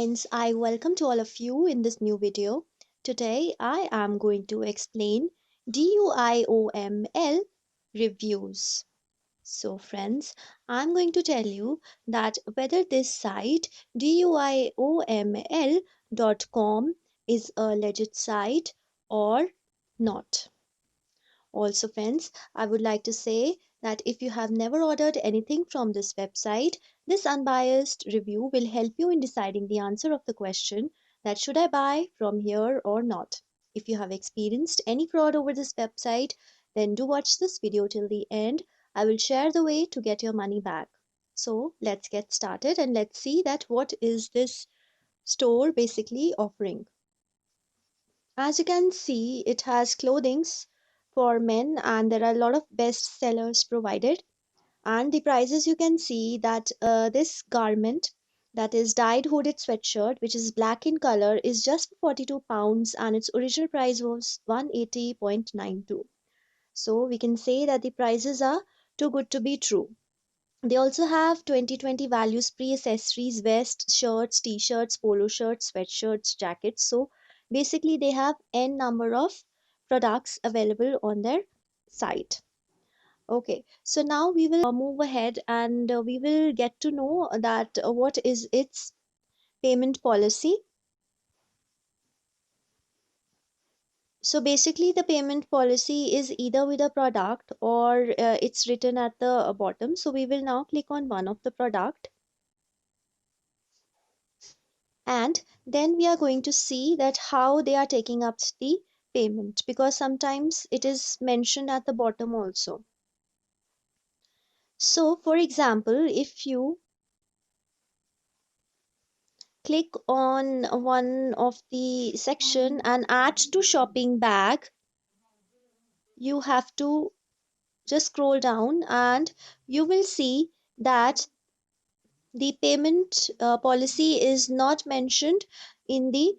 friends, I welcome to all of you in this new video. Today I am going to explain DUIOML reviews. So friends, I'm going to tell you that whether this site DUIOML.com is a legit site or not. Also, friends, I would like to say that if you have never ordered anything from this website, this unbiased review will help you in deciding the answer of the question that should I buy from here or not. If you have experienced any fraud over this website, then do watch this video till the end. I will share the way to get your money back. So let's get started and let's see that what is this store basically offering. As you can see, it has clothings for men and there are a lot of best sellers provided. And the prices you can see that this garment that is dyed hooded sweatshirt which is black in color is just £42 and its original price was 180.92. So we can say that the prices are too good to be true. They also have 2020 values free accessories, vests, shirts, t-shirts, polo shirts, sweatshirts, jackets. So basically they have n number of products available on their site. Okay, so now we will move ahead and we will get to know that what is its payment policy. So basically the payment policy is either with a product or it's written at the bottom. So we will now click on one of the product and then we are going to see that how they are taking up the payment, because sometimes it is mentioned at the bottom also. So for example, if you click on one of the section and add to shopping bag, you have to just scroll down and you will see that the payment policy is not mentioned in the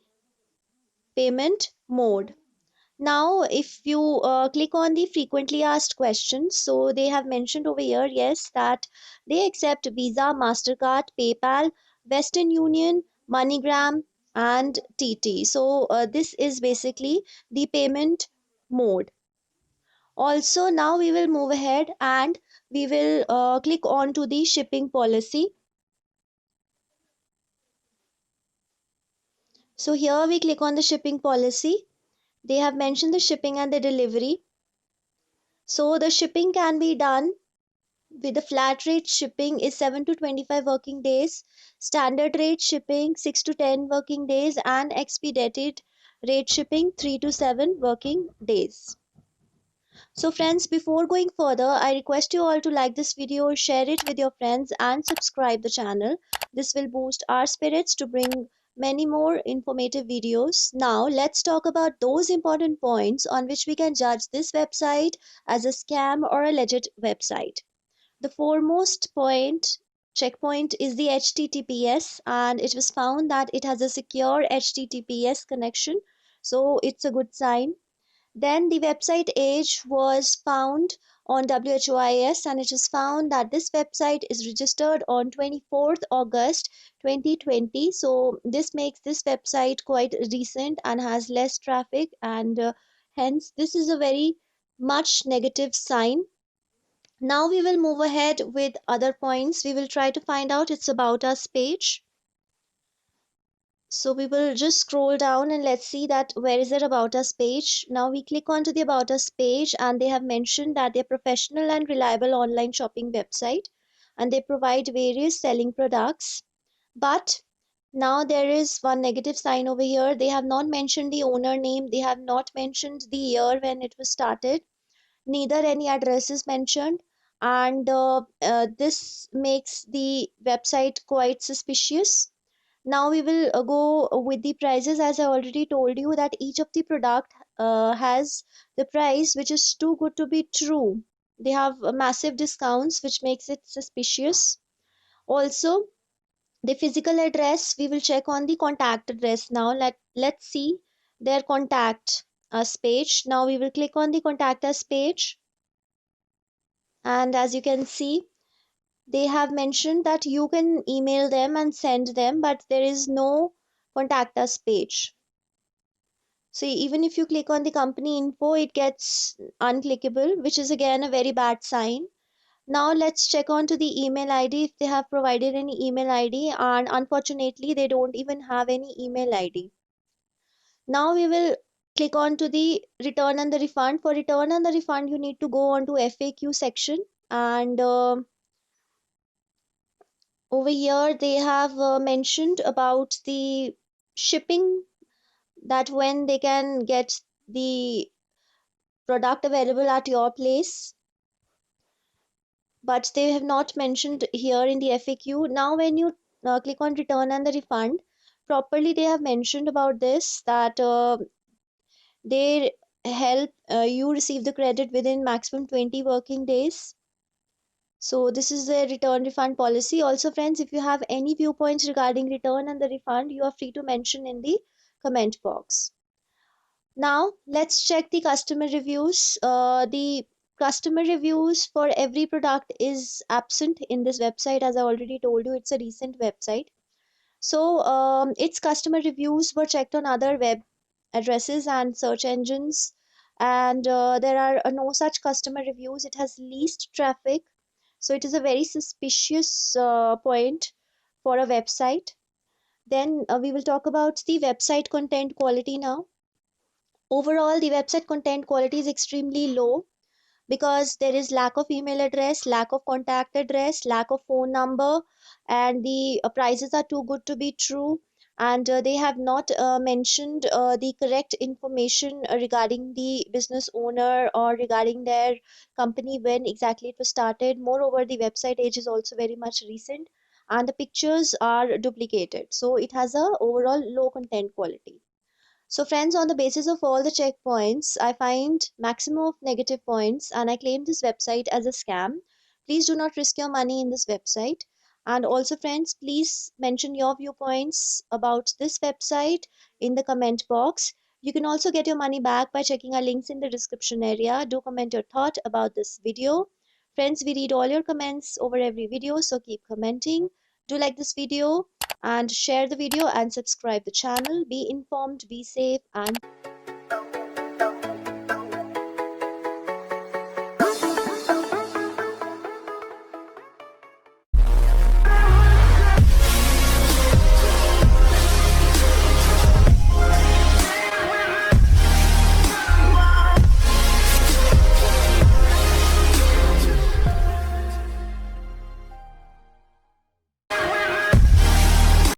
payment mode. Now, if you click on the frequently asked questions, so they have mentioned over here, yes, that they accept Visa, MasterCard, PayPal, Western Union, MoneyGram, and TT. So, this is basically the payment mode. Also, now we will move ahead and we will click on to the shipping policy. So, here we click on the shipping policy. They have mentioned the shipping and the delivery. So, the shipping can be done with the flat rate shipping is 7 to 25 working days, standard rate shipping 6 to 10 working days, and expedited rate shipping 3 to 7 working days. So friends, before going further, I request you all to like this video, share it with your friends and subscribe the channel. This will boost our spirits to bring many more informative videos. Now let's talk about those important points on which we can judge this website as a scam or a legit website. The foremost checkpoint is the HTTPS, and it was found that it has a secure HTTPS connection, so it's a good sign. Then the website age was found on WHOIS, and it is found that this website is registered on 24th August 2020. So this makes this website quite recent and has less traffic, and hence this is a very much negative sign. Now we will move ahead with other points. We will try to find out its about us page. So we will just scroll down and let's see that where is it about us page. Now we click onto the about us page and they have mentioned that they're professional and reliable online shopping website and they provide various selling products. But now there is one negative sign over here. They have not mentioned the owner name. They have not mentioned the year when it was started, neither any address is mentioned, and this makes the website quite suspicious. Now we will go with the prices. As I already told you that each of the product has the price which is too good to be true. They have massive discounts which makes it suspicious. Also, the physical address, we will check on the contact address. Now let's see their contact us page. Now we will click on the contact us page, and as you can see they have mentioned that you can email them and send them, but there is no contact us page. So even if you click on the company info, it gets unclickable, which is again a very bad sign. Now let's check on to the email ID if they have provided any email ID, and unfortunately they don't even have any email ID. Now we will click on to the return and the refund. For return and the refund, you need to go on to FAQ section, and over here they have mentioned about the shipping, that when they can get the product available at your place, but they have not mentioned here in the FAQ. Now when you click on return and the refund, properly they have mentioned about this, that they help you receive the credit within maximum 20 working days. So this is the return refund policy. Also friends, if you have any viewpoints regarding return and the refund, you are free to mention in the comment box. Now let's check the customer reviews. The customer reviews for every product is absent in this website. As I already told you, it's a recent website. So its customer reviews were checked on other web addresses and search engines, and there are no such customer reviews. It has least traffic, so it is a very suspicious point for a website. Then we will talk about the website content quality now. Overall, the website content quality is extremely low because there is lack of email address, lack of contact address, lack of phone number, and the prices are too good to be true. And they have not mentioned the correct information regarding the business owner or regarding their company, when exactly it was started. Moreover, the website age is also very much recent, and the pictures are duplicated. So it has a overall low content quality. So, friends, on the basis of all the checkpoints, I find maximum of negative points and I claim this website as a scam. Please do not risk your money in this website. And also, friends, please mention your viewpoints about this website in the comment box. You can also get your money back by checking our links in the description area. Do comment your thought about this video. Friends, we read all your comments over every video, so keep commenting. Do like this video and share the video and subscribe the channel. Be informed, be safe, and